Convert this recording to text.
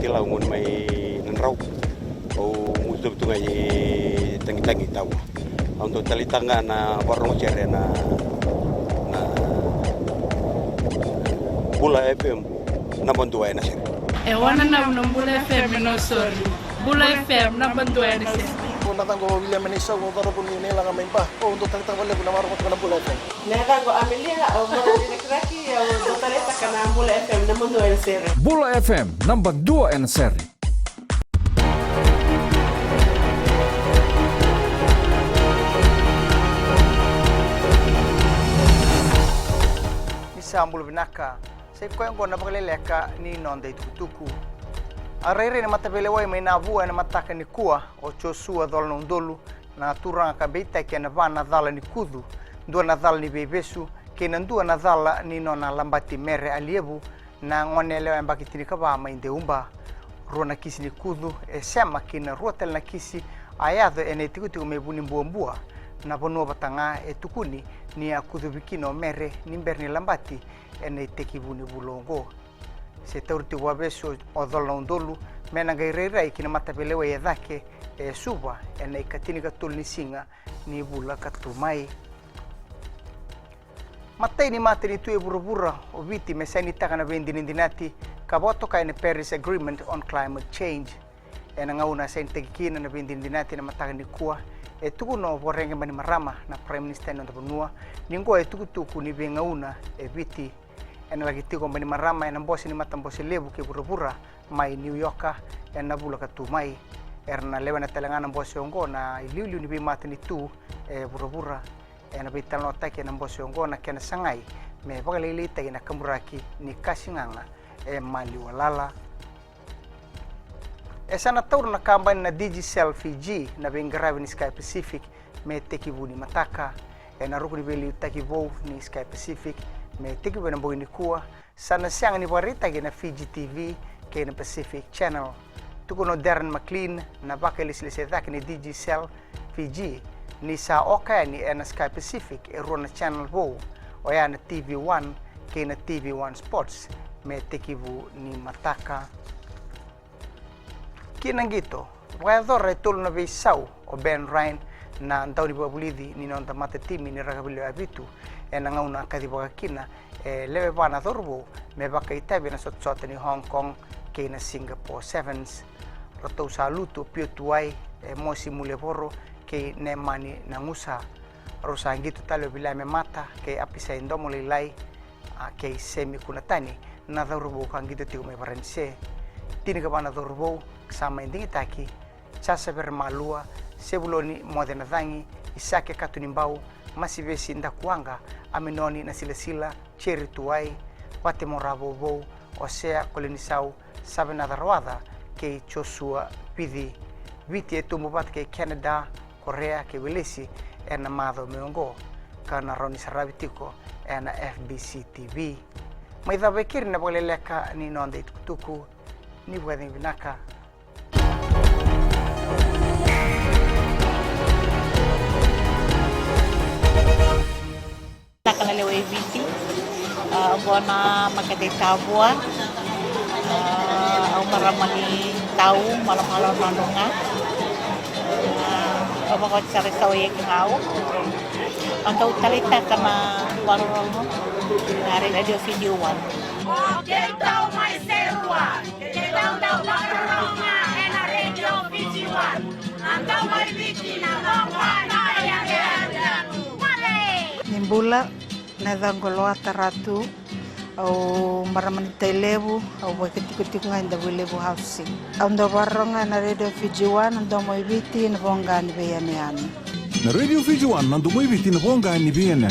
kila ngun mai nanrau o mutu tungai tangi tahu untuk talitanga na warung cere na Bula FM na bantuan na sir. Wana na Bula FM no sorry. Bula FM na bantuan na sir. Kung natango William Menisa kung taro po nila nga may pa o untuk talitang wala po na marunong ko na Bula FM. Natango Amelia o Marakraki o dotaleta ka na Bula FM na bantuan na sir. Bula FM na bantuan na sir. Sambul binaka sai ko ngo na pagleleka ni nonde tukutuku arere na matabele wai mai na vua na mataka ni kua o chosua dol non dolu na turanga kabita ke na vana dala ni kudu do na dala ni bebesu ke na ndu na dala ni nona lambati mere aliebu na ngone le mbaki tinika ba mai ndeumba rona kisi ni kudu e sema kina rotel na kisi ayado ene tikutu me buni mbuambua na bonua batanga e tukuni ni akudu bikino mere ni berni lambati ene tekibuni bulongo se taurti wabeso odolo ndolu mena gairera ikina matapelewe yadake e suba ene katini katul ni singa ni bula katumai matai ni materi tu e burubura obiti mesani takana vendinindinati kaboto ka ene Paris Agreement on Climate Change ena ngauna sentekikina na vendinindinati na matagani kuwa e tuku no vorenge mani marama na Prime Minister no tabunua ningo e tuku ni bengauna e viti ena lagi tiko mani marama ena bosi ni matambosi lebu ke burubura mai New York ena bula katumai erna lewana telangana bosi ongo na iliu ni be matani tu e burubura ena bital no take na bosi ongo na kena sangai me bagalili tagi na kamuraki ni kasinganga e mali walala esa na taur na kampanye na Digicel Fiji na bengravi ni Sky Pacific me tekivu ni mataka e na rukuni beli takivu ni Sky Pacific me tekivu na boini kuwa sana siang ni warita na Fiji TV ke na Pacific Channel tukuno Darren McLean na bakalisilisa ni Digicel Fiji ni sa oka ni na Sky Pacific e ruo na channel bo o ya na TV1 ke na TV1 Sports me tekivu ni mataka kinangito wador tol na bisau o Ben Ryan na ndau ni babulidi ni non tamate timi ni ragabilo abitu e na ngauna kadiboga kina e leve bana dorbo me baka itabe na sotsot ni Hong Kong ke na Singapore Sevens roto saluto pio tuai e mosi muleboro ke ne mani na ngusa rosa ngito talo bila me mata ke apisa indomo lilai ke semi kunatani na dorbo kangito tiu me barense tini ka bana dorbo sama indingi taki chasa bermalua sebuloni modena dhangi isake katunimbau masivesi ndakuanga aminoni na silasila cheri tuai wate morabo osea kolinisau sabe na darwada ke chosua pidi viti etumbu bat ke Canada Korea ke welesi ena mado meongo kana roni sarabitiko ena FBC TV maidha bekiri na boleleka ni nonde tukutuku ni bwadin vinaka Nakangalewa viti bona makate tabua au maramani tau malam-malam nandunga ko cari tahu yang kau atau talita kana warung dari radio video one tahu mai serua tahu warunga ena radio video one antau mai bitina bangana ya nimbula na dangoloa taratu au maramani telebu au wakiti ngai lebu housing au ndo baronga na radio Fijiwan ndo moibiti na bonga ni beyani na radio Fijiwan ndo moibiti na bonga ni beyani